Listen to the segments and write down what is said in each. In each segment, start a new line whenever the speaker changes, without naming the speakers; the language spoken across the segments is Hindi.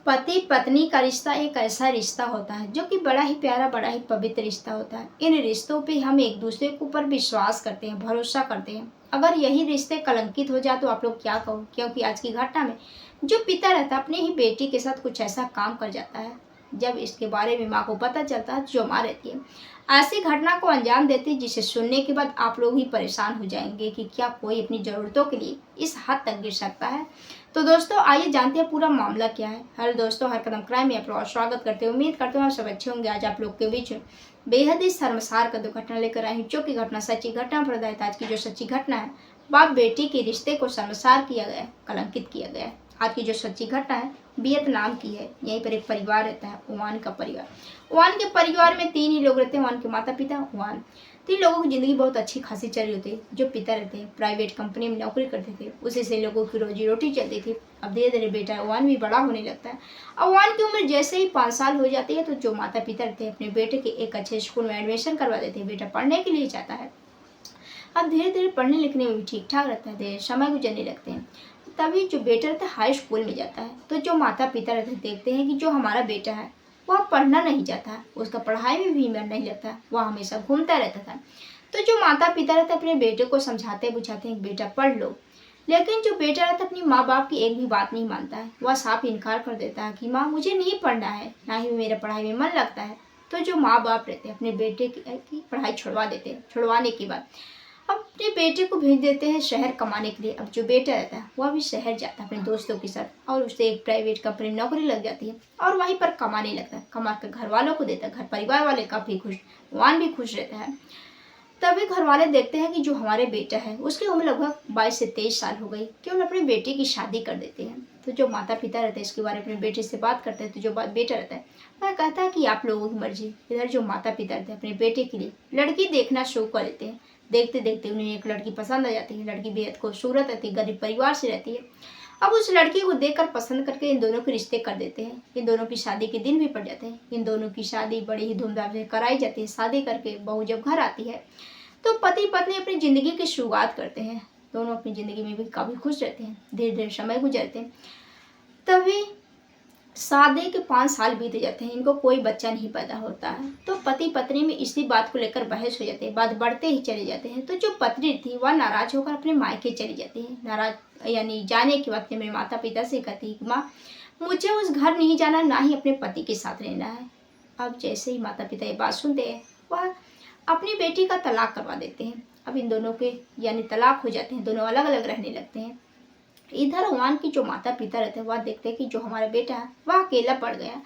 पति पत्नी का रिश्ता एक ऐसा रिश्ता होता है जो कि बड़ा ही प्यारा, बड़ा ही पवित्र रिश्ता होता है। इन रिश्तों पे हम एक दूसरे के ऊपर विश्वास करते हैं, भरोसा करते हैं। अगर यही रिश्ते कलंकित हो जाए तो आप लोग क्या कहो, क्योंकि आज की घटना में जो पिता रहता है अपनी ही बेटी के साथ कुछ ऐसा काम कर जाता है। जब इसके बारे में माँ को पता चलता है, जो माँ रहती है ऐसी घटना को अंजाम देती है, जिसे सुनने के बाद आप लोग ही परेशान हो जाएंगे कि क्या कोई अपनी ज़रूरतों के लिए इस हद तक गिर सकता है। तो दोस्तों आइए जानते हैं पूरा मामला क्या है। हेलो दोस्तों, हर कदम क्राइम में आप लोग स्वागत करते हैं। उम्मीद करते हैं आप सब अच्छे होंगे। आज आप लोग के बीच बेहद ही शर्मसार का दुर्घटना लेकर आई हूँ, जो की घटना सच्ची घटना पर आधारित। आज की जो सच्ची घटना है, बाप बेटी के रिश्ते को शर्मसार किया गया है, कलंकित किया गया है। आज की जो सच्ची घटना है वियतनाम की है। यहीं पर एक परिवार रहता है, ओवान का परिवार। ओवान के परिवार में 3 ही लोग रहते हैं, ओवान के माता पिता, ओवान। 3 लोगों की ज़िंदगी बहुत अच्छी खासी चल रही होती है। जो पिता रहते हैं प्राइवेट कंपनी में नौकरी करते थे, उसी से लोगों की रोजी रोटी चलती थी। अब धीरे धीरे बेटा ओवान भी बड़ा होने लगता है। अब ओवान की उम्र जैसे ही 5 साल हो जाती है तो जो माता पिता रहते हैं अपने बेटे के एक अच्छे स्कूल में एडमिशन करवा देते हैं। बेटा पढ़ने के लिए जाता है। अब धीरे धीरे पढ़ने लिखने में भी ठीक ठाक रहता है, धीरे समय गुजरने लगते हैं। तभी जो बेटा रहता है हाई स्कूल में जाता है। तो जो माता पिता रहते हैं देखते हैं कि जो हमारा बेटा है वह पढ़ना नहीं चाहता है, उसका पढ़ाई में भी मन नहीं लगता, वह हमेशा घूमता रहता था। तो जो माता पिता रहते हैं अपने बेटे को समझाते बुझाते हैं, बेटा पढ़ लो। लेकिन जो बेटा रहता है अपनी माँ बाप की एक भी बात नहीं मानता है। वह साफ इनकार कर देता है कि माँ मुझे नहीं पढ़ना है, ना ही मेरा पढ़ाई में मन लगता है। तो जो माँ बाप रहते हैं अपने बेटे की पढ़ाई छुड़वा देते हैं। छुड़वाने के बाद अपने बेटे को भेज देते हैं शहर कमाने के लिए। अब जो बेटा रहता है वह भी शहर जाता है अपने दोस्तों के साथ, और उसे एक प्राइवेट कंपनी में नौकरी लग जाती है और वहीं पर कमाने लगता है। कमा कर घर वालों को देता है, घर परिवार वाले काफ़ी खुश, वान भी खुश रहता है। तभी घर वाले देखते हैं कि जो हमारे बेटा है उसकी उम्र लगभग 22 से 23 साल हो गई, क्यों अपने बेटे की शादी कर देते हैं। तो जो माता पिता रहते हैं इसके बारे में अपने बेटे से बात करते हैं। तो जो बेटा रहता है वह कहता है कि आप लोगों की मर्जी। इधर जो माता पिता रहते हैं अपने बेटे के लिए लड़की देखना शुरू कर देते हैं। देखते देखते उन्हें एक लड़की पसंद आ जाती है। लड़की बेहद खूबसूरत रहती है, गरीब परिवार से रहती है। अब उस लड़की को देखकर पसंद करके इन दोनों के रिश्ते कर देते हैं। इन दोनों की शादी के दिन भी पड़ जाते हैं। इन दोनों की शादी बड़ी ही धूमधाम से कराई जाती है। शादी करके बहू जब घर आती है तो पति पत्नी अपनी ज़िंदगी की शुरुआत करते हैं। दोनों अपनी ज़िंदगी में भी काफ़ी खुश रहते हैं, धीरे धीरे समय गुजरते हैं। तभी शादी के 5 साल बीत जाते हैं, इनको कोई बच्चा नहीं पैदा होता है। तो पति पत्नी में इसी बात को लेकर बहस हो जाती है, बात बढ़ते ही चले जाते हैं। तो जो पत्नी थी वह नाराज होकर अपने मायके चली जाती है। नाराज यानी जाने के वक्त मेरे माता पिता से कहती है कि माँ मुझे उस घर नहीं जाना, ना ही अपने पति के साथ रहना है। अब जैसे ही माता पिता ये बात सुनते हैं वह अपनी बेटी का तलाक करवा देते हैं। अब इन दोनों के यानी तलाक हो जाते हैं, दोनों अलग अलग रहने लगते हैं। इधर ओमान की जो माता पिता रहते हैं वह देखते हैं कि जो हमारा बेटा है वह अकेला पड़ गया,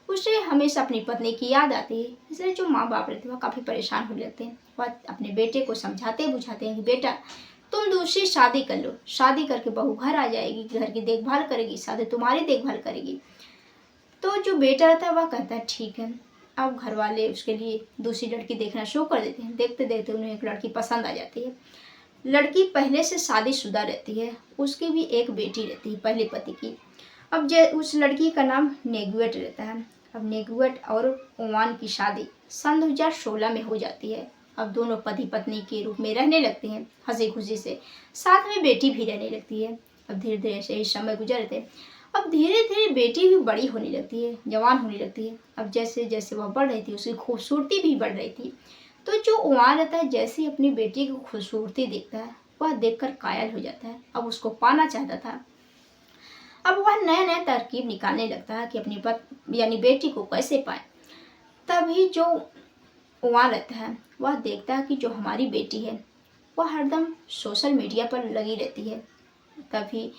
उसे हमेशा अपनी पत्नी की याद आती है। इसलिए जो माँ बाप रहते हैं वह काफ़ी परेशान हो जाते हैं। वह अपने बेटे को समझाते बुझाते हैं कि बेटा तुम दूसरी शादी कर लो, शादी करके बहू घर आ जाएगी, घर की देखभाल करेगी, शादी तुम्हारी देखभाल करेगी। तो जो बेटा रहता है वह कहता है ठीक है। अब घर वाले उसके लिए दूसरी लड़की देखना शुरू कर देते हैं। देखते देखते उन्हें एक लड़की पसंद आ जाती है। लड़की पहले से शादीशुदा रहती है, उसकी भी एक बेटी रहती है पहले पति की। अब उस लड़की का नाम नेगुएट रहता है। अब नेगुएट और ओमान की शादी सन 2016 में हो जाती है। अब दोनों पति पत्नी के रूप में रहने लगते हैं हंसी खुशी से, साथ में बेटी भी रहने लगती है। अब धीरे धीरे ऐसे ही समय गुजरते हैं। अब धीरे धीरे बेटी भी बड़ी होने लगती है, जवान होने लगती है। अब जैसे जैसे वह बढ़ रही थी उसकी खूबसूरती भी बढ़ रही थी। तो जो ओमान रहता है जैसे ही अपनी बेटी की खूबसूरती देखता है वह देखकर कायल हो जाता है। अब उसको पाना चाहता था। अब वह नए नए तरकीब निकालने लगता है कि अपनी यानी बेटी को कैसे पाए। तभी जो ओमान रहता है वह देखता है कि जो हमारी बेटी है वह हरदम सोशल मीडिया पर लगी रहती है। तभी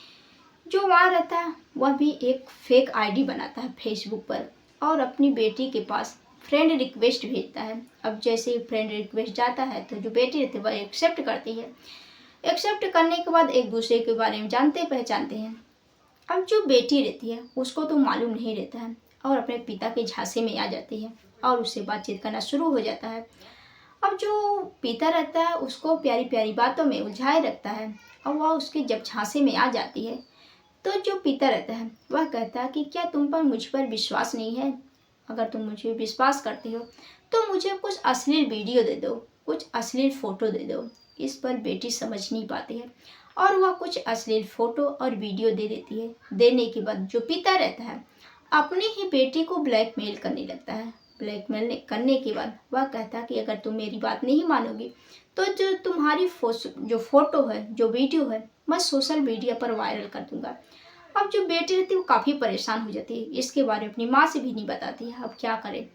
जो वहाँ रहता है वह भी एक फेक आईडी बनाता है फेसबुक पर और अपनी बेटी के पास फ्रेंड रिक्वेस्ट भेजता है। अब जैसे ही फ्रेंड रिक्वेस्ट जाता है तो जो बेटी रहती है वह एक्सेप्ट करती है। एक्सेप्ट करने के बाद एक दूसरे के बारे में जानते पहचानते हैं। अब जो बेटी रहती है उसको तो मालूम नहीं रहता है और अपने पिता के झांसे में आ जाती है और उससे बातचीत करना शुरू हो जाता है। अब जो पिता रहता है उसको प्यारी प्यारी बातों में उलझाए रखता है और वह उसके जब झांसे में आ जाती है तो जो पिता रहता है वह कहता है कि क्या तुम पर मुझ पर विश्वास नहीं है? अगर तुम मुझे विश्वास करती हो तो मुझे कुछ अश्लील वीडियो दे दो, कुछ अश्लील फ़ोटो दे दो। इस पर बेटी समझ नहीं पाती है और वह कुछ अश्लील फ़ोटो और वीडियो दे देती है। देने के बाद जो पिता रहता है अपनी ही बेटी को ब्लैकमेल करने लगता है। ब्लैकमेल करने के बाद वह कहता है कि अगर तुम मेरी बात नहीं मानोगी तो जो तुम्हारी जो फोटो है, जो वीडियो है, मैं सोशल मीडिया पर वायरल कर दूंगा। अब जो बेटी रहती है वो काफ़ी परेशान हो जाती है, इसके बारे में अपनी माँ से भी नहीं बताती है, अब क्या करे।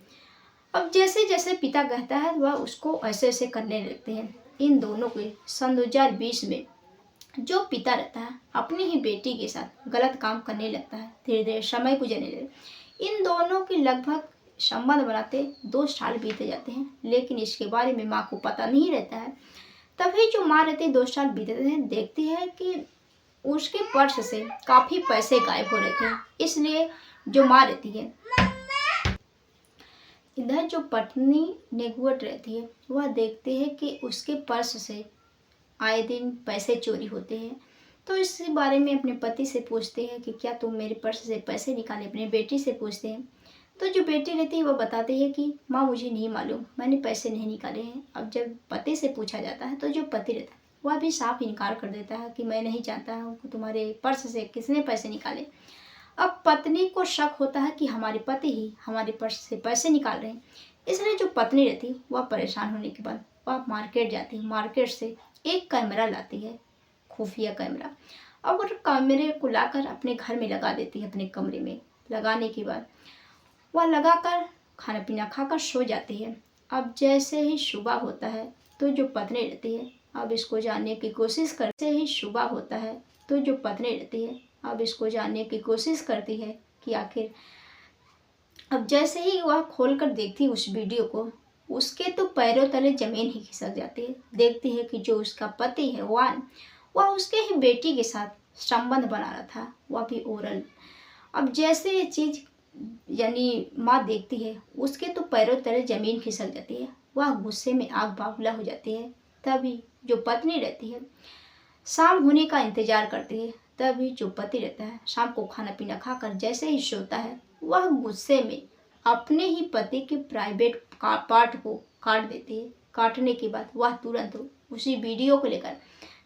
अब जैसे जैसे पिता कहता है वह उसको ऐसे ऐसे करने लगते हैं। इन दोनों के सन 2020 में जो पिता रहता है अपनी ही बेटी के साथ गलत काम करने लगता है। धीरे धीरे समय गुजरने लगे। इन दोनों के लगभग संबंध बनाते 2 साल बीते जाते हैं, लेकिन इसके बारे में माँ को पता नहीं रहता है। तभी जो माँ रहती है 2 साल बीतते हैं, देखती है कि उसके पर्स से काफ़ी पैसे गायब हो रहे थे। इसलिए जो माँ रहती है, इधर जो पत्नी नेगुअट रहती है, वह देखती है कि उसके पर्स से आए दिन पैसे चोरी होते हैं। तो इस बारे में अपने पति से पूछते हैं कि क्या तुम मेरे पर्स से पैसे निकाले। अपनी बेटी से पूछते हैं तो जो बेटी रहती है वह बताती है कि माँ मुझे नहीं मालूम, मैंने पैसे नहीं निकाले हैं। अब जब पति से पूछा जाता है तो जो पति रहता है वह भी साफ इनकार कर देता है कि मैं नहीं जानता हूँ कि तुम्हारे पर्स से किसने पैसे निकाले। अब पत्नी को शक होता है कि हमारे पति ही हमारे पर्स से पैसे निकाल रहे हैं। इसलिए जो पत्नी रहती है वह परेशान होने के बाद वह मार्केट जाती है। मार्केट से एक कैमरा लाती है, खुफिया कैमरा। अब उस कैमरे को लाकर अपने घर में लगा देती है। अपने कमरे में लगाने के बाद वह लगाकर खाना पीना खाकर सो जाती है। अब जैसे ही सुबह होता है तो जो पत्नी रहती है अब इसको जानने की कोशिश करते ही सुबह होता है तो जो पत्नी रहती है अब इसको जानने की कोशिश करती है कि आखिर। अब जैसे ही वह खोलकर देखती है उस वीडियो को, उसके तो पैरों तले जमीन ही खिसक जाती है। देखती है कि जो उसका पति है वह उसके ही बेटी के साथ संबंध बना रहा था, वह भी ओरल। अब जैसे ये चीज़ यानी माँ देखती है, उसके तो पैरों तले जमीन खिसक जाती है। वह गुस्से में आग बाबूला हो जाती है। तभी जो पत्नी रहती है शाम होने का इंतजार करती है। तभी जो पति रहता है शाम को खाना पीना खाकर जैसे ही सोता है, वह गुस्से में अपने ही पति के प्राइवेट पार्ट को काट देती है। काटने के बाद वह तुरंत उसी वीडियो को लेकर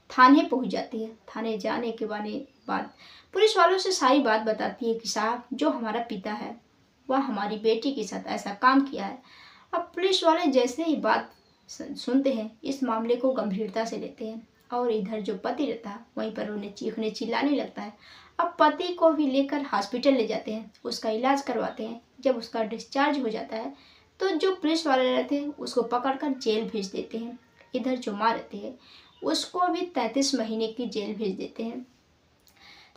थाने पहुंच जाती है। थाने जाने के बाद पुलिस वालों से सारी बात बताती है कि साहब जो हमारा पिता है वह हमारी बेटी के साथ ऐसा काम किया है। अब पुलिस वाले जैसे ही बात सुनते हैं इस मामले को गंभीरता से लेते हैं और इधर जो पति रहता है वहीं पर उन्हें चीखने चिल्लाने लगता है। अब पति को भी लेकर हॉस्पिटल ले जाते हैं, उसका इलाज करवाते हैं। जब उसका डिस्चार्ज हो जाता है तो जो पुलिस वाले रहते हैं उसको पकड़कर जेल भेज देते हैं। इधर जो माँ रहती है उसको भी 33 महीने की जेल भेज देते हैं।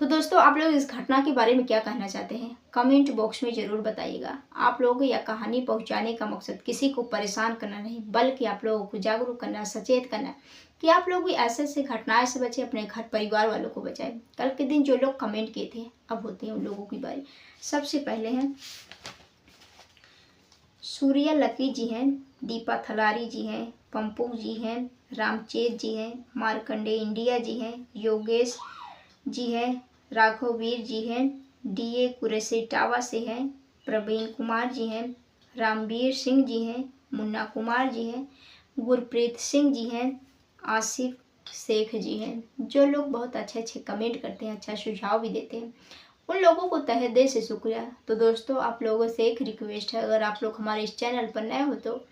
तो दोस्तों आप लोग इस घटना के बारे में क्या कहना चाहते हैं कमेंट बॉक्स में ज़रूर बताइएगा। आप लोगों को यह कहानी पहुंचाने का मकसद किसी को परेशान करना नहीं, बल्कि आप लोगों को जागरूक करना, सचेत करना कि आप लोग भी ऐसे ऐसे घटनाएं से बचे, अपने घर परिवार वालों को बचाएं। कल के दिन जो लोग कमेंट किए थे अब होते हैं उन लोगों की बारी। सबसे पहले हैं सूर्या लकी जी हैं, दीपा थलारी जी हैं, पंपू जी हैं, रामचेत जी हैं, मार्कंडे इंडिया जी हैं, योगेश जी हैं, राघववीर जी हैं, डीए कुरैशी टावा से हैं, प्रवीण कुमार जी हैं, रामवीर सिंह जी हैं, मुन्ना कुमार जी हैं, गुरप्रीत सिंह जी हैं, आसिफ शेख जी हैं। जो लोग बहुत अच्छे अच्छे कमेंट करते हैं, अच्छा सुझाव भी देते हैं, उन लोगों को तहे दिल से शुक्रिया। तो दोस्तों आप लोगों से एक रिक्वेस्ट है, अगर आप लोग हमारे इस चैनल पर नए हो तो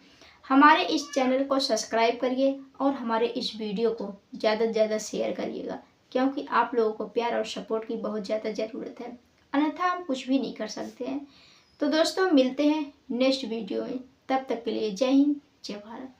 हमारे इस चैनल को सब्सक्राइब करिए और हमारे इस वीडियो को ज़्यादा से ज़्यादा शेयर करिएगा, क्योंकि आप लोगों को प्यार और सपोर्ट की बहुत ज़्यादा ज़रूरत है, अन्यथा हम कुछ भी नहीं कर सकते हैं। तो दोस्तों मिलते हैं नेक्स्ट वीडियो में, तब तक के लिए जय हिंद, जय भारत।